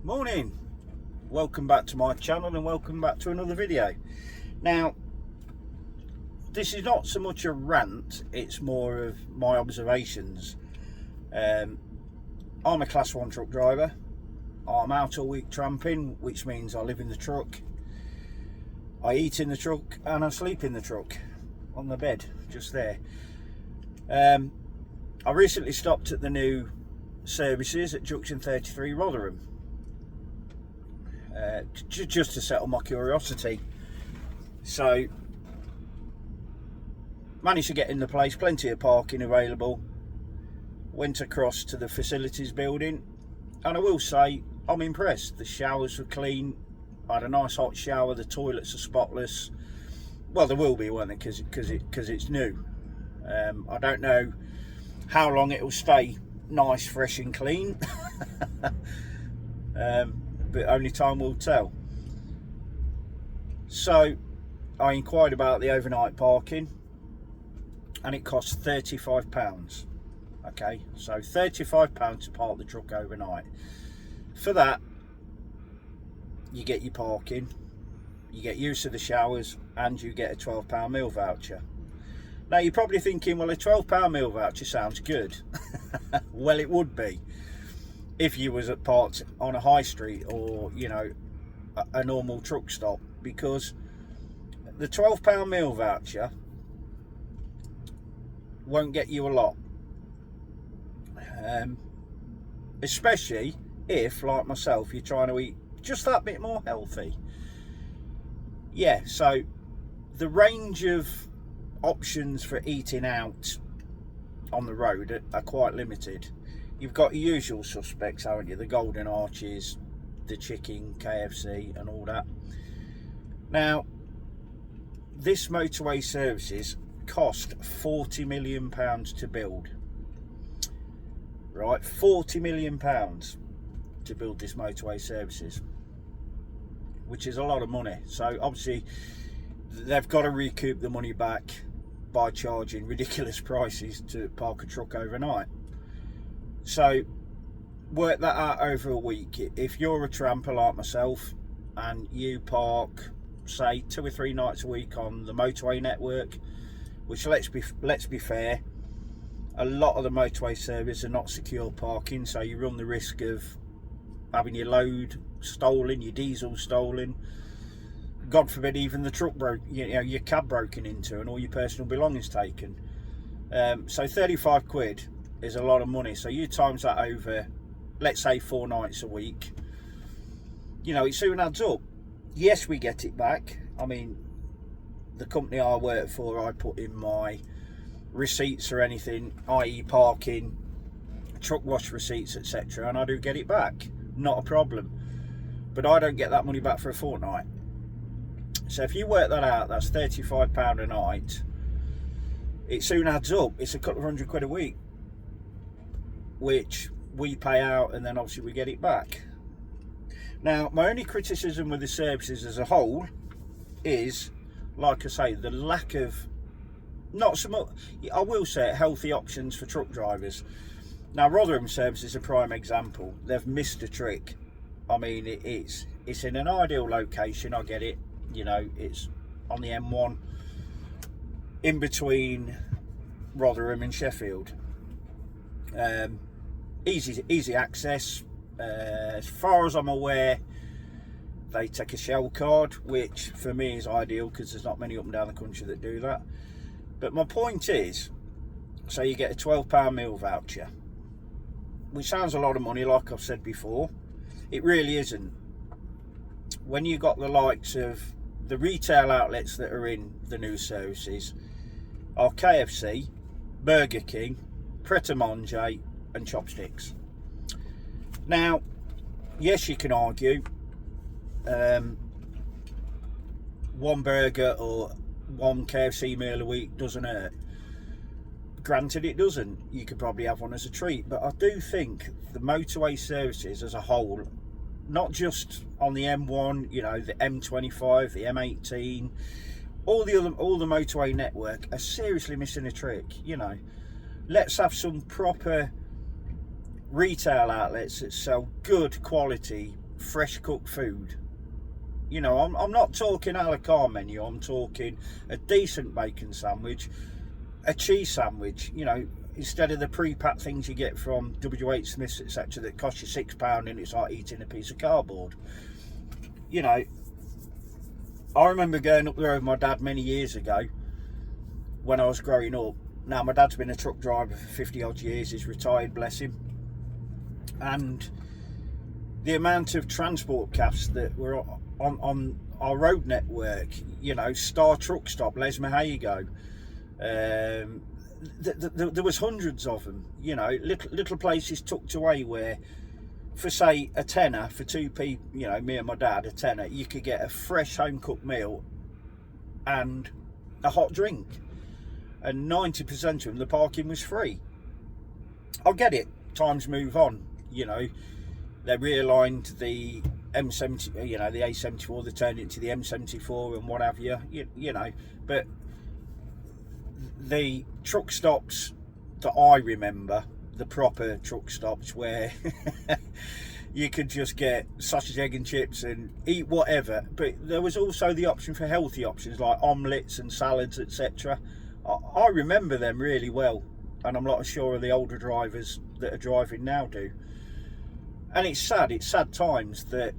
Morning, welcome back to my channel and welcome back to another video. Now, this is not so much a rant, it's more of my observations. I'm a class 1 truck driver. I'm out all week tramping, which means I live in the truck, I eat in the truck and I sleep in the truck on the bed just there. I recently stopped at the new services at Junction 33 Rotherham, just to settle my curiosity. So managed to get in the place, plenty of parking available, went across to the facilities building, and I will say I'm impressed. The showers were clean, I had a nice hot shower, the toilets are spotless. Well, there will be, won't they, because it's new. I don't know how long it will stay nice, fresh and clean. But only time will tell. So I inquired about the overnight parking and it costs £35. Okay, so £35 to park the truck overnight. For that, you get your parking, you get use of the showers, and you get a £12 meal voucher. Now you're probably thinking, well, a £12 meal voucher sounds good. Well, it would be if you was at parked on a high street or, you know, a normal truck stop, because the £12 meal voucher won't get you a lot, especially if, like myself, you're trying to eat just that bit more healthy. Yeah, so the range of options for eating out on the road are quite limited. You've got your usual suspects, haven't you? The Golden Arches, the chicken, KFC and all that. Now, this motorway services cost £40 million to build. Right, £40 million to build this motorway services, which is a lot of money. So obviously they've got to recoup the money back by charging ridiculous prices to park a truck overnight. So work that out over a week. If you're a tramper like myself and you park, say, 2 or 3 nights a week on the motorway network, which let's be fair, a lot of the motorway services are not secure parking, so you run the risk of having your load stolen, your diesel stolen, God forbid even the truck your cab broken into and all your personal belongings taken. So 35 quid is a lot of money. So you times that over, let's say 4 nights a week, you know, it soon adds up. Yes, we get it back. I mean, the company I work for, I put in my receipts or anything, i.e. parking, truck wash receipts, etc., and I do get it back, not a problem. But I don't get that money back for a fortnight. So if you work that out, that's £35 a night. It soon adds up. It's a couple of £100 a week, which we pay out, and then obviously we get it back. Now, my only criticism with the services as a whole is, like I say, the lack of, not so much, I will say it, healthy options for truck drivers. Now, Rotherham service is a prime example. They've missed a trick. I mean, it's in an ideal location, I get it. You know, it's on the M1 in between Rotherham and Sheffield. Easy access. As far as I'm aware, they take a shell card, which for me is ideal because there's not many up and down the country that do that. But my point is, so you get a £12 meal voucher, which sounds a lot of money, like I've said before. It really isn't. When you got the likes of the retail outlets that are in the new services are KFC, Burger King, Pret-a-Manger and Chopsticks. Now, yes, you can argue one burger or one KFC meal a week doesn't hurt. Granted, it doesn't. You could probably have one as a treat, but I do think the motorway services as a whole, not just on the M1, you know, the M25, the M18, all the motorway network are seriously missing a trick. You know, let's have some proper retail outlets that sell good quality fresh cooked food. You know, I'm not talking a la carte menu. I'm talking a decent bacon sandwich, a cheese sandwich. You know, instead of the pre-packed things you get from WH Smith's, etc., that cost you £6 and it's like eating a piece of cardboard. You know, I remember going up there with my dad many years ago when I was growing up. Now, my dad's been a truck driver for 50 odd years. He's retired, bless him. And the amount of transport cabs that were on our road network, you know, Star Truck Stop, Les Mahago, there was hundreds of them, you know, little places tucked away where, for say a tenner for two people, you know, me and my dad, a tenner, you could get a fresh home cooked meal and a hot drink. And 90% of them, the parking was free. I get it, times move on, you know, they realigned the M70, you know, the A74, they turned it into the M74 and what have you, you know, but the truck stops that I remember, the proper truck stops where you could just get sausage, egg and chips and eat whatever, but there was also the option for healthy options like omelettes and salads, etc. I remember them really well, and I'm not sure the older drivers that are driving now do. And it's sad times that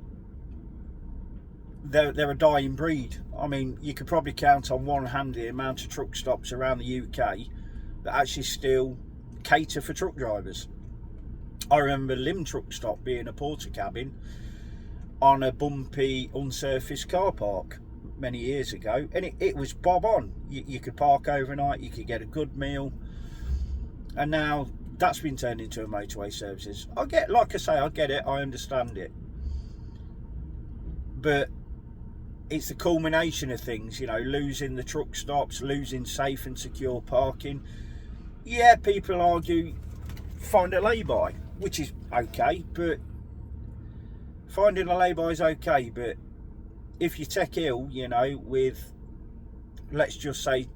they're a dying breed. I mean, you could probably count on one hand the amount of truck stops around the UK that actually still cater for truck drivers. I remember Lim Truck Stop being a porter cabin on a bumpy, unsurfaced car park many years ago, and it was bob on. You could park overnight, you could get a good meal, and now that's been turned into a motorway services. I get, like I say, I get it, I understand it, but it's the culmination of things, you know, losing the truck stops, losing safe and secure parking. Yeah, people argue find a lay-by, which is okay, but finding a lay-by is okay, but if you take ill, you know, with, let's just say,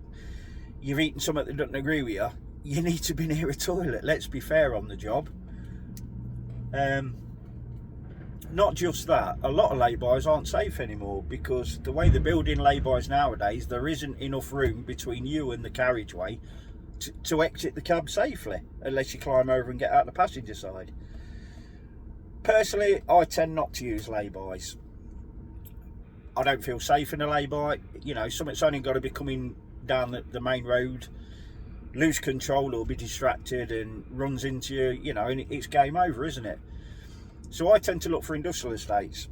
you've eaten something that doesn't agree with you, you need to be near a toilet. Let's be fair on the job. Not just that, a lot of lay-bys aren't safe anymore because the way they're building lay-bys nowadays, there isn't enough room between you and the carriageway to exit the cab safely, unless you climb over and get out the passenger side. Personally, I tend not to use lay-bys. I don't feel safe in a lay-by. You know, something's only got to be coming down the main road, lose control or be distracted and runs into you, you know, and it's game over, isn't it? So I tend to look for industrial estates,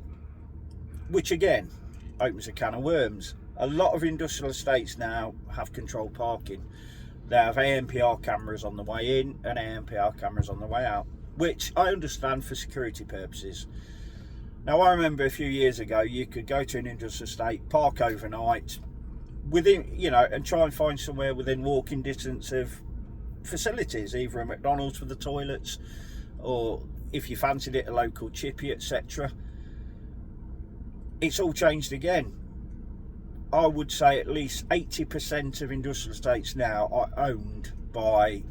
which again opens a can of worms. A lot of industrial estates now have controlled parking. They have ANPR cameras on the way in and ANPR cameras on the way out, which I understand for security purposes. Now, I remember a few years ago, you could go to an industrial estate, park overnight, within, you know, and try and find somewhere within walking distance of facilities, either a McDonald's for the toilets, or if you fancied it, a local chippy, etc. It's all changed again. I would say at least 80% of industrial estates now are owned by,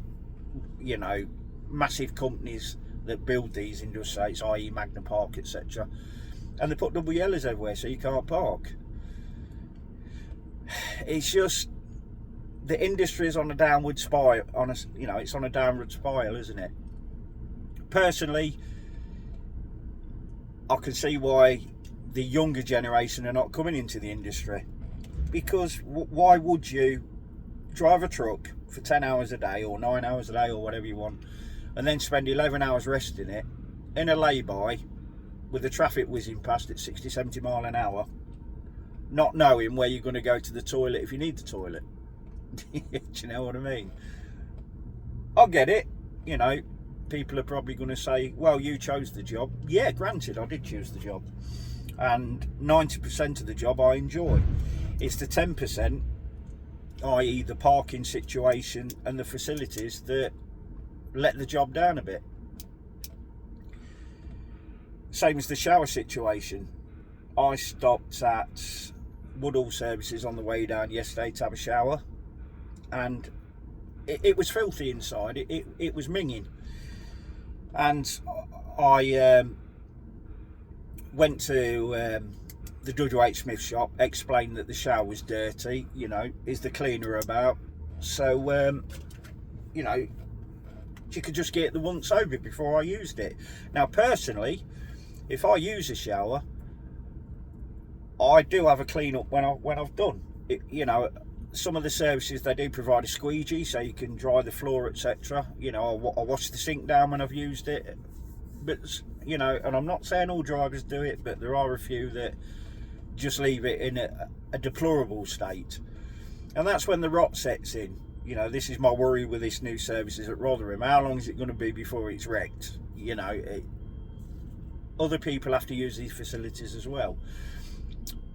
you know, massive companies that build these industrial estates, i.e. Magna Park, etc. And they put double yellows everywhere so you can't park. It's just, the industry is on a downward spiral, it's on a downward spiral, isn't it? Personally, I can see why the younger generation are not coming into the industry, because why would you drive a truck for 10 hours a day or 9 hours a day or whatever you want, and then spend 11 hours resting it in a lay-by with the traffic whizzing past at 60-70 mile an hour, not knowing where you're going to go to the toilet if you need the toilet? Do you know what I mean? I get it, you know, people are probably going to say, well, you chose the job. Yeah, granted, I did choose the job, and 90% of the job I enjoy. It's the 10%, i.e. the parking situation and the facilities, that let the job down a bit. Same as the shower situation. I stopped at Woodall Services on the way down yesterday to have a shower, and it was filthy inside. It was minging, and I went to the WH Smith shop, explained that the shower was dirty, you know, is the cleaner about? So, you know, she could just get the once over before I used it. Now, personally, if I use a shower, I do have a clean up when I've done it. You know, some of the services, they do provide a squeegee so you can dry the floor, etc. You know, I wash the sink down when I've used it. But, you know, and I'm not saying all drivers do it, but there are a few that just leave it in a deplorable state. And that's when the rot sets in. You know, this is my worry with this new services at Rotherham. How long is it going to be before it's wrecked? You know, other people have to use these facilities as well.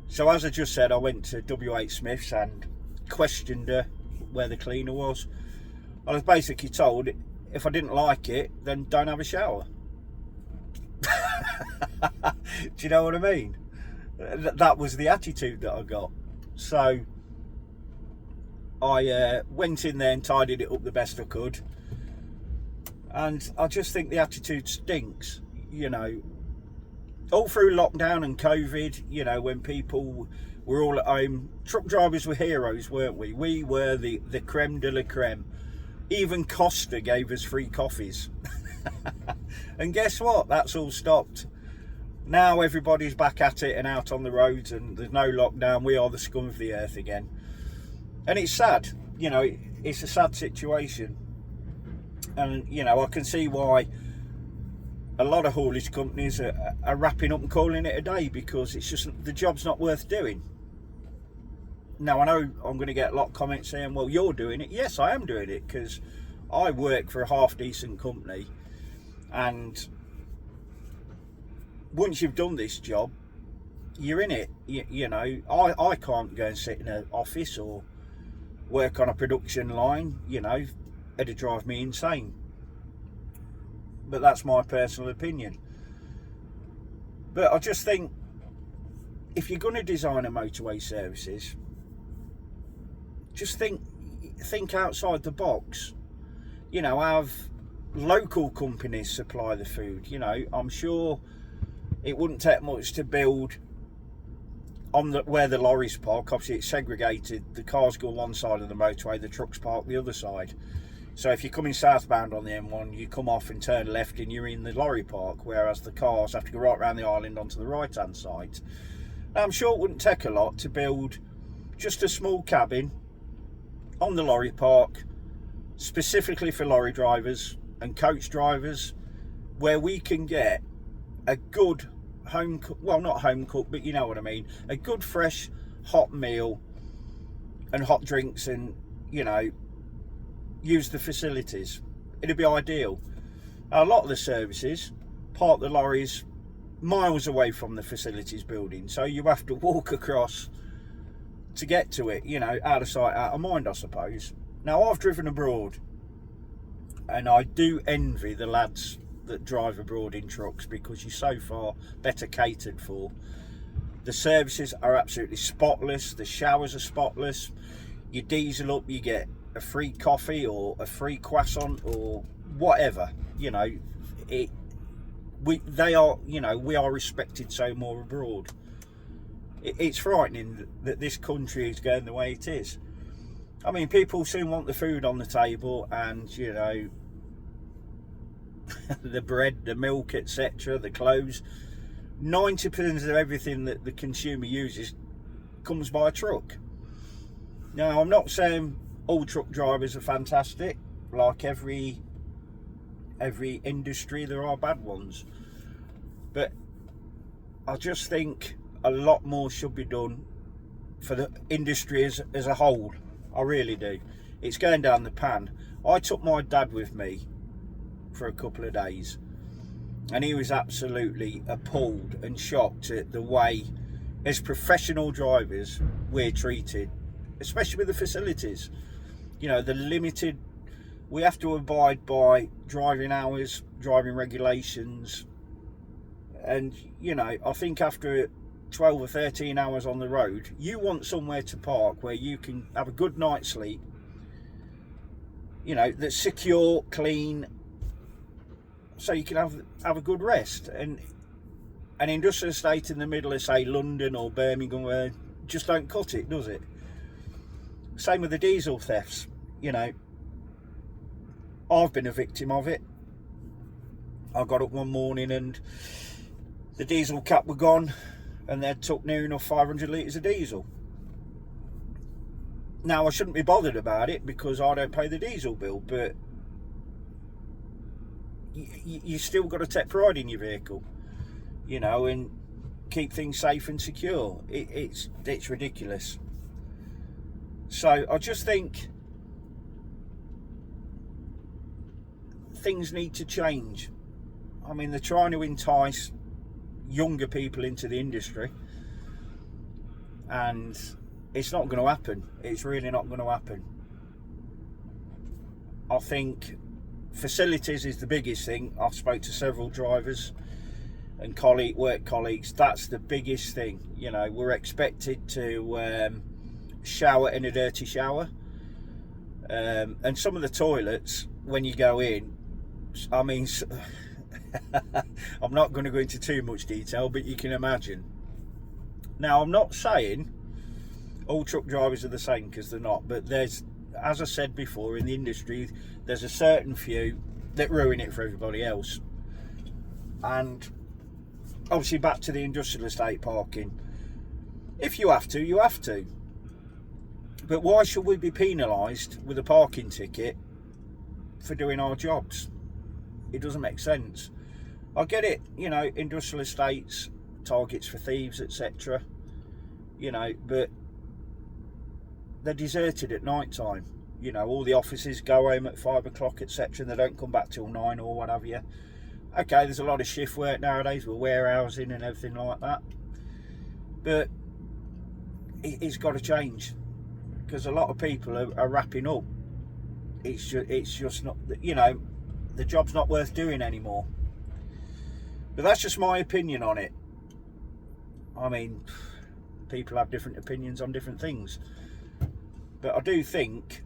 So as I just said, I went to WH Smith's and questioned her where the cleaner was. I was basically told if I didn't like it, then don't have a shower. Do you know what I mean? That was the attitude that I got. So I went in there and tidied it up the best I could, and I just think the attitude stinks. You know, all through lockdown and COVID, you know, when people were all at home, truck drivers were heroes, weren't we? We were the creme de la creme. Even Costa gave us free coffees. And guess what? That's all stopped. Now everybody's back at it and out on the roads, and there's no lockdown. We are the scum of the earth again. And it's sad, you know, it's a sad situation. And, you know, I can see why a lot of haulage companies are wrapping up and calling it a day, because it's just, the job's not worth doing. Now, I know I'm going to get a lot of comments saying, well, you're doing it. Yes, I am doing it, because I work for a half-decent company. And once you've done this job, you're in it. You know, I can't go and sit in an office or work on a production line. You know, it'd drive me insane. But that's my personal opinion. But I just think, if you're going to design a motorway services, just think outside the box. You know, have local companies supply the food. You know, I'm sure it wouldn't take much to build on where the lorries park. Obviously it's segregated, the cars go one side of the motorway, the trucks park the other side. So if you're coming southbound on the M1, you come off and turn left and you're in the lorry park, whereas the cars have to go right around the island onto the right hand side. Now, I'm sure it wouldn't take a lot to build just a small cabin on the lorry park specifically for lorry drivers and coach drivers, where we can get a good home, well, not home cooked, but you know what I mean, a good fresh hot meal and hot drinks, and, you know, use the facilities. It'd be ideal. A lot of the services park the lorries miles away from the facilities building, so you have to walk across to get to it, you know, out of sight, out of mind, I suppose. Now, I've driven abroad, and I do envy the lads that drive abroad in trucks, because you're so far better catered for. The services are absolutely spotless, the showers are spotless. You diesel up, you get a free coffee or a free croissant or whatever, you know. They are, you know, we are respected so more abroad. It's frightening that this country is going the way it is. I mean, people soon want the food on the table, and, you know, the bread, the milk, etc., the clothes. 90% of everything that the consumer uses comes by a truck. Now, I'm not saying all truck drivers are fantastic. Like every industry, there are bad ones. But I just think a lot more should be done for the industry as a whole. I really do. It's going down the pan. I took my dad with me for a couple of days, and he was absolutely appalled and shocked at the way, as professional drivers, we're treated, especially with the facilities. You know, the limited, we have to abide by driving hours, driving regulations, and, you know, I think after 12 or 13 hours on the road, you want somewhere to park where you can have a good night's sleep, you know, that's secure, clean, so you can have a good rest. And an industrial estate in the middle of, say, London or Birmingham, just don't cut it, does it? Same with the diesel thefts. You know, I've been a victim of it. I got up one morning and the diesel cap were gone, and they'd took near enough 500 litres of diesel. Now, I shouldn't be bothered about it because I don't pay the diesel bill, but you still got to take pride in your vehicle, you know, and keep things safe and secure. It's ridiculous. So I just think things need to change. I mean, they're trying to entice younger people into the industry, and it's not going to happen. It's really not going to happen. I think facilities is the biggest thing. I've spoke to several drivers and work colleagues. That's the biggest thing. You know, we're expected to shower in a dirty shower, and some of the toilets, when you go in, I mean, I'm not going to go into too much detail, but you can imagine. Now, I'm not saying all truck drivers are the same, because they're not, but there's, as I said before, in the industry there's a certain few that ruin it for everybody else. And obviously, back to the industrial estate parking, if you have to, you have to, but why should we be penalised with a parking ticket for doing our jobs? It doesn't make sense. I get it, you know, industrial estates, targets for thieves, etc., you know, but they're deserted at night time. You know, all the offices go home at 5 o'clock, etc., and they don't come back till 9 or what have you. Okay, there's a lot of shift work nowadays with warehousing and everything like that, but it's got to change, because a lot of people are wrapping up. It's just not, you know, the job's not worth doing anymore. But that's just my opinion on it. I mean, people have different opinions on different things, but I do think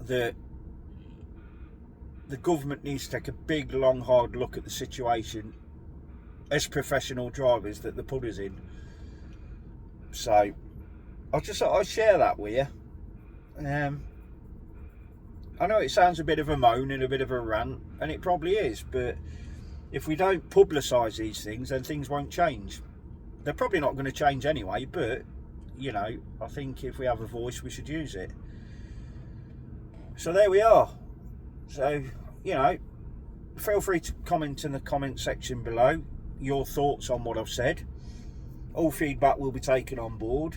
that the government needs to take a big, long, hard look at the situation as professional drivers that they put us in. So I just thought I'd share that with you. I know it sounds a bit of a moan and a bit of a rant, and it probably is, but if we don't publicise these things, then things won't change. They're probably not going to change anyway, but, you know, I think if we have a voice, we should use it. So there we are. So, you know, feel free to comment in the comment section below your thoughts on what I've said. All feedback will be taken on board,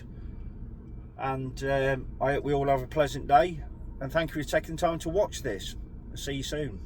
and I hope we all have a pleasant day, and thank you for taking the time to watch this. I'll see you soon.